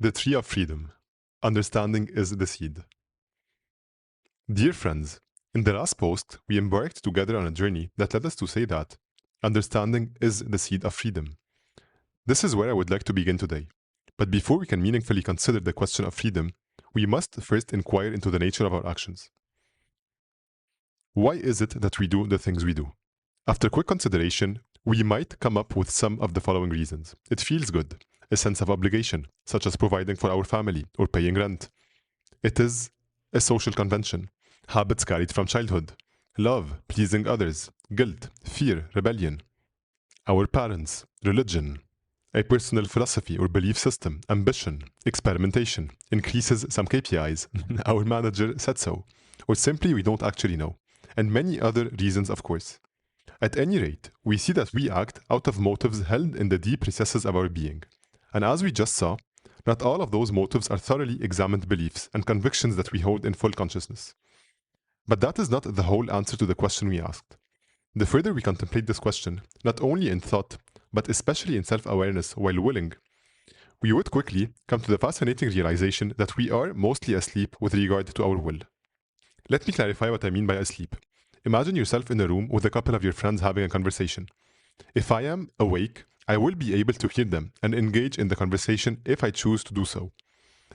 The Tree of Freedom. Understanding is the seed. Dear friends, in the last post, we embarked together on a journey that led us to say that understanding is the seed of freedom. This is where I would like to begin today. But before we can meaningfully consider the question of freedom, we must first inquire into the nature of our actions. Why is it that we do the things we do? After quick consideration, we might come up with some of the following reasons. It feels good, a sense of obligation, such as providing for our family or paying rent. It is a social convention, habits carried from childhood, love, pleasing others, guilt, fear, rebellion, our parents, religion, a personal philosophy or belief system, ambition, experimentation, increases some KPIs, our manager said so, or simply we don't actually know, and many other reasons, of course. At any rate, we see that we act out of motives held in the deep recesses of our being. And as we just saw, not all of those motives are thoroughly examined beliefs and convictions that we hold in full consciousness. But that is not the whole answer to the question we asked. The further we contemplate this question, not only in thought, but especially in self-awareness while willing, we would quickly come to the fascinating realization that we are mostly asleep with regard to our will. Let me clarify what I mean by asleep. Imagine yourself in a room with a couple of your friends having a conversation. If I am awake, I will be able to hear them and engage in the conversation if I choose to do so.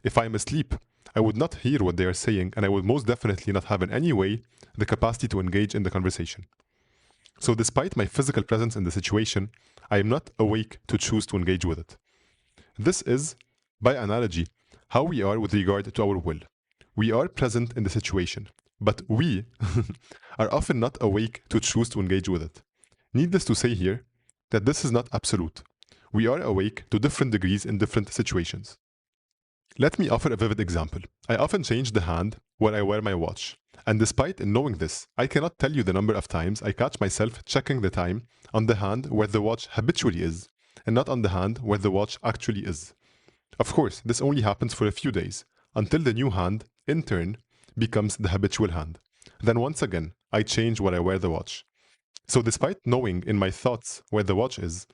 If I am asleep, I would not hear what they are saying, and I would most definitely not have in any way the capacity to engage in the conversation. So despite my physical presence in the situation, I am not awake to choose to engage with it. This is, by analogy, how we are with regard to our will. We are present in the situation, but we are often not awake to choose to engage with it. Needless to say here that this is not absolute. We are awake to different degrees in different situations. Let me offer a vivid example. I often change the hand where I wear my watch, and despite knowing this, I cannot tell you the number of times I catch myself checking the time on the hand where the watch habitually is, and not on the hand where the watch actually is. Of course, this only happens for a few days, until the new hand, in turn, becomes the habitual hand. Then once again, I change where I wear the watch. So despite knowing in my thoughts where the watch is,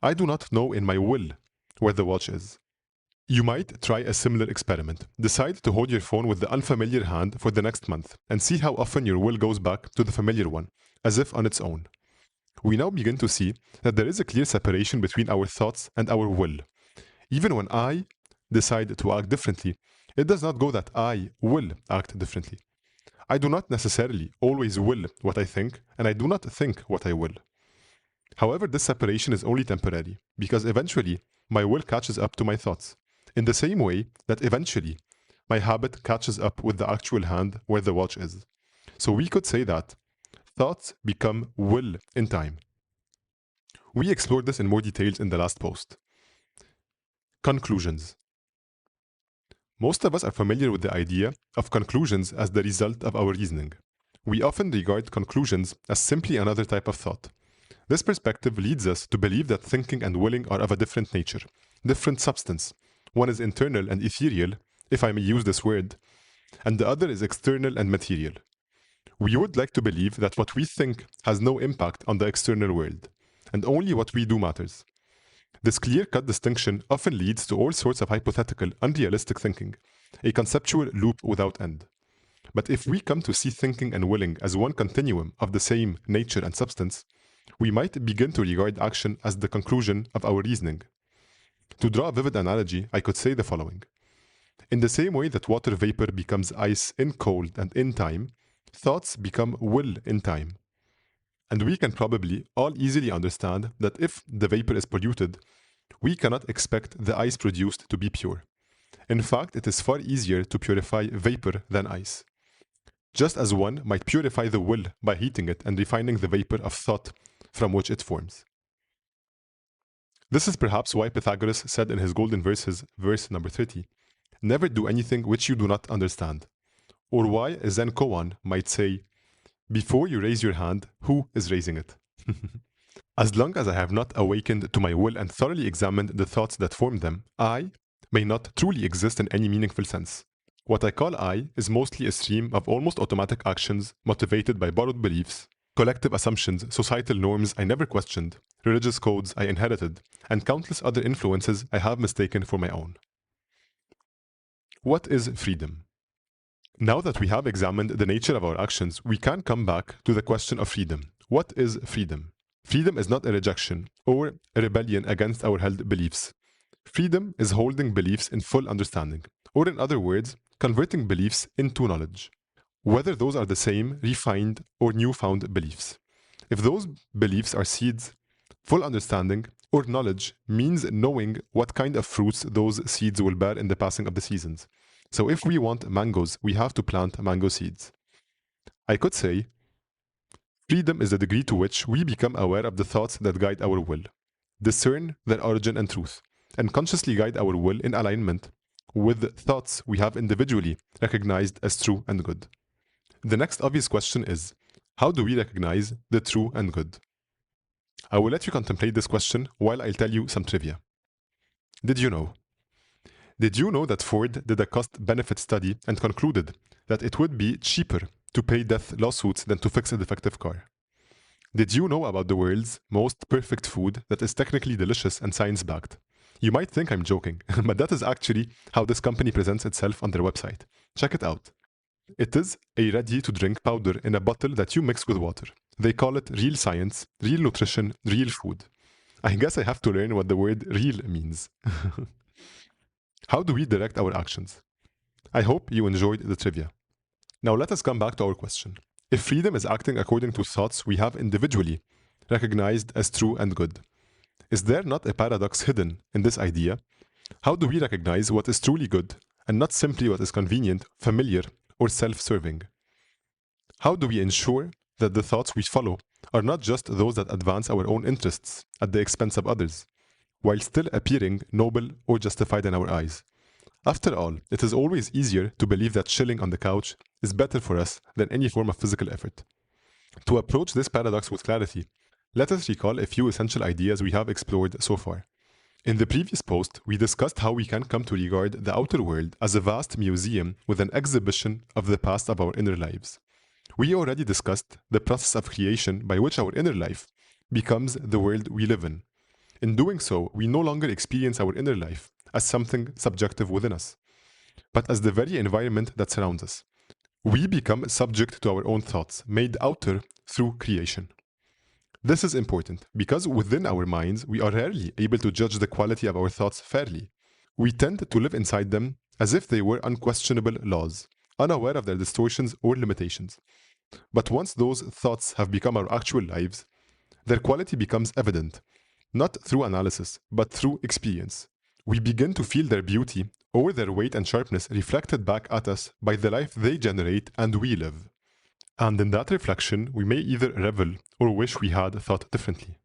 I do not know in my will where the watch is. You might try a similar experiment. Decide to hold your phone with the unfamiliar hand for the next month and see how often your will goes back to the familiar one, as if on its own. We now begin to see that there is a clear separation between our thoughts and our will. Even when I decide to act differently, it does not go that I will act differently. I do not necessarily always will what I think, and I do not think what I will. However, this separation is only temporary, because eventually my will catches up to my thoughts, in the same way that eventually my habit catches up with the actual hand where the watch is. So we could say that thoughts become will in time. We explored this in more details in the last post. Conclusions. Most of us are familiar with the idea of conclusions as the result of our reasoning. We often regard conclusions as simply another type of thought. This perspective leads us to believe that thinking and willing are of a different nature, different substance. One is internal and ethereal, if I may use this word, and the other is external and material. We would like to believe that what we think has no impact on the external world, and only what we do matters. This clear-cut distinction often leads to all sorts of hypothetical, unrealistic thinking, a conceptual loop without end. But if we come to see thinking and willing as one continuum of the same nature and substance, we might begin to regard action as the conclusion of our reasoning. To draw a vivid analogy, I could say the following. In the same way that water vapor becomes ice in cold and in time, thoughts become will in time. And we can probably all easily understand that if the vapor is polluted, we cannot expect the ice produced to be pure. In fact, it is far easier to purify vapor than ice. Just as one might purify the will by heating it and refining the vapor of thought from which it forms. This is perhaps why Pythagoras said in his Golden Verses, verse number 30, "Never do anything which you do not understand." Or why Zen koan might say, "Before you raise your hand, who is raising it?" As long as I have not awakened to my will and thoroughly examined the thoughts that form them, I may not truly exist in any meaningful sense. What I call I is mostly a stream of almost automatic actions motivated by borrowed beliefs, collective assumptions, societal norms I never questioned, religious codes I inherited, and countless other influences I have mistaken for my own. What is freedom? Now that we have examined the nature of our actions, we can come back to the question of freedom. What is freedom? Freedom is not a rejection or a rebellion against our held beliefs. Freedom is holding beliefs in full understanding, or in other words, converting beliefs into knowledge, whether those are the same, refined, or newfound beliefs. If those beliefs are seeds, full understanding or knowledge means knowing what kind of fruits those seeds will bear in the passing of the seasons. So if we want mangoes, we have to plant mango seeds. I could say, freedom is the degree to which we become aware of the thoughts that guide our will, discern their origin and truth, and consciously guide our will in alignment with thoughts we have individually recognized as true and good. The next obvious question is, how do we recognize the true and good? I will let you contemplate this question while I'll tell you some trivia. Did you know that Ford did a cost-benefit study and concluded that it would be cheaper to pay death lawsuits than to fix a defective car? Did you know about the world's most perfect food that is technically delicious and science-backed? You might think I'm joking, but that is actually how this company presents itself on their website. Check it out. It is a ready-to-drink powder in a bottle that you mix with water. They call it real science, real nutrition, real food. I guess I have to learn what the word real means. How do we direct our actions? I hope you enjoyed the trivia. Now let us come back to our question. If freedom is acting according to thoughts we have individually recognized as true and good, is there not a paradox hidden in this idea? How do we recognize what is truly good and not simply what is convenient, familiar, or self-serving? How do we ensure that the thoughts we follow are not just those that advance our own interests at the expense of others, while still appearing noble or justified in our eyes? After all, it is always easier to believe that chilling on the couch is better for us than any form of physical effort. To approach this paradox with clarity, let us recall a few essential ideas we have explored so far. In the previous post, we discussed how we can come to regard the outer world as a vast museum with an exhibition of the past of our inner lives. We already discussed the process of creation by which our inner life becomes the world we live in. In doing so, we no longer experience our inner life as something subjective within us, but as the very environment that surrounds us. We become subject to our own thoughts, made outer through creation. This is important because within our minds, we are rarely able to judge the quality of our thoughts fairly. We tend to live inside them as if they were unquestionable laws, unaware of their distortions or limitations. But once those thoughts have become our actual lives, their quality becomes evident, not through analysis, but through experience. We begin to feel their beauty or their weight and sharpness reflected back at us by the life they generate and we live. And in that reflection, we may either revel or wish we had thought differently.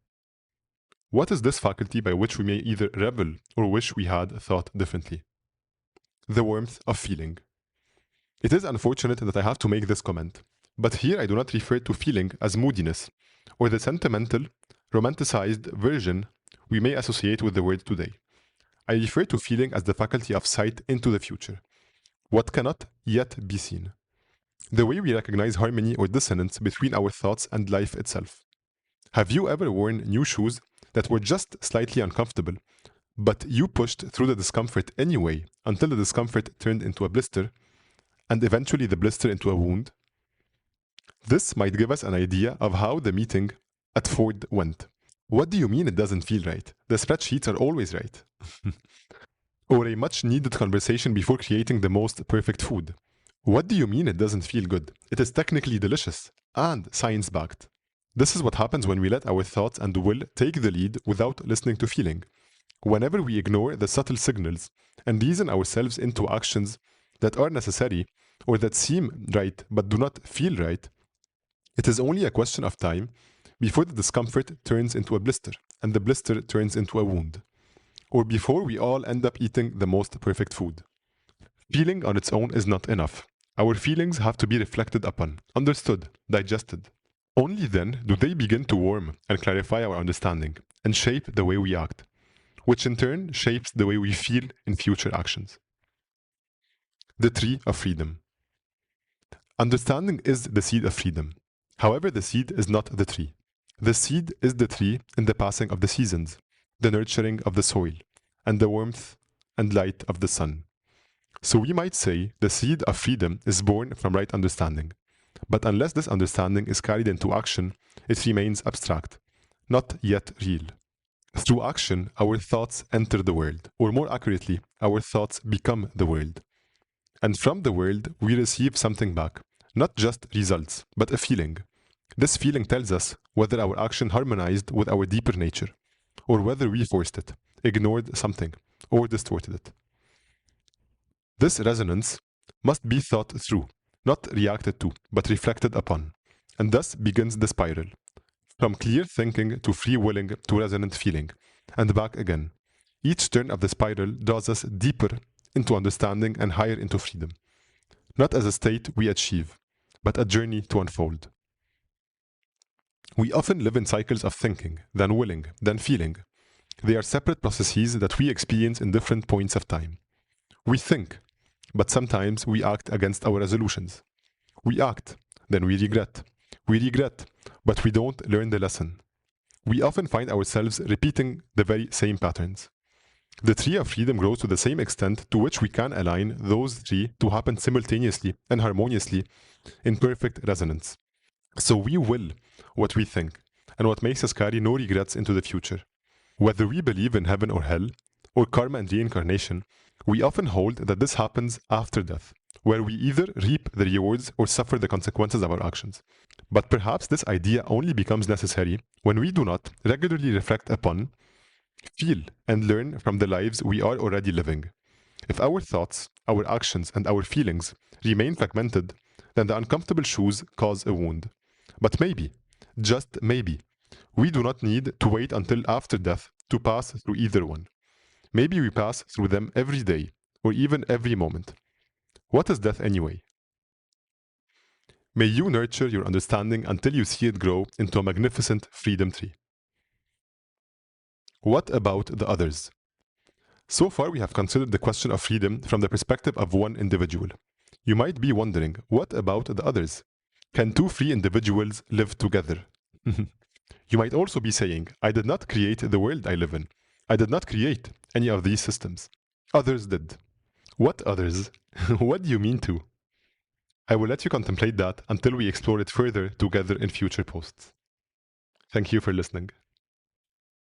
What is this faculty by which we may either revel or wish we had thought differently? The warmth of feeling. It is unfortunate that I have to make this comment, but here I do not refer to feeling as moodiness or the sentimental, romanticized version we may associate with the word today. I refer to feeling as the faculty of sight into the future, what cannot yet be seen. The way we recognize harmony or dissonance between our thoughts and life itself. Have you ever worn new shoes that were just slightly uncomfortable, but you pushed through the discomfort anyway until the discomfort turned into a blister, and eventually the blister into a wound? This might give us an idea of how the meeting at Ford went. What do you mean it doesn't feel right? The spreadsheets are always right. Or a much needed conversation before creating the most perfect food. What do you mean it doesn't feel good? It is technically delicious and science-backed. This is what happens when we let our thoughts and will take the lead without listening to feeling. Whenever we ignore the subtle signals and reason ourselves into actions that are necessary or that seem right but do not feel right, it is only a question of time before the discomfort turns into a blister and the blister turns into a wound, or before we all end up eating the most perfect food. Feeling on its own is not enough. Our feelings have to be reflected upon, understood, digested. Only then do they begin to warm and clarify our understanding and shape the way we act, which in turn shapes the way we feel in future actions. The tree of freedom. Understanding is the seed of freedom. However, the seed is not the tree. The seed is the tree in the passing of the seasons, the nurturing of the soil, and the warmth and light of the sun. So we might say the seed of freedom is born from right understanding. But unless this understanding is carried into action, it remains abstract, not yet real. Through action, our thoughts enter the world, or more accurately, our thoughts become the world. And from the world, we receive something back, not just results, but a feeling. This feeling tells us whether our action harmonized with our deeper nature, or whether we forced it, ignored something, or distorted it. This resonance must be thought through, not reacted to, but reflected upon, and thus begins the spiral. From clear thinking to free willing to resonant feeling, and back again. Each turn of the spiral draws us deeper into understanding and higher into freedom. Not as a state we achieve, but a journey to unfold. We often live in cycles of thinking, then willing, then feeling. They are separate processes that we experience in different points of time. We think, but sometimes we act against our resolutions. We act, then we regret. We regret, but we don't learn the lesson. We often find ourselves repeating the very same patterns. The tree of freedom grows to the same extent to which we can align those three to happen simultaneously and harmoniously in perfect resonance. So we will what we think, and what makes us carry no regrets into the future. Whether we believe in heaven or hell, or karma and reincarnation, we often hold that this happens after death, where we either reap the rewards or suffer the consequences of our actions. But perhaps this idea only becomes necessary when we do not regularly reflect upon, feel, and learn from the lives we are already living. If our thoughts, our actions, and our feelings remain fragmented, then the uncomfortable shoes cause a wound. But maybe, just maybe, we do not need to wait until after death to pass through either one. Maybe we pass through them every day, or even every moment. What is death anyway? May you nurture your understanding until you see it grow into a magnificent freedom tree. What about the others? So far, we have considered the question of freedom from the perspective of one individual. You might be wondering, what about the others? Can two free individuals live together? You might also be saying, I did not create the world I live in. I did not create any of these systems. Others did. What others? What do you mean to? I will let you contemplate that until we explore it further together in future posts. Thank you for listening.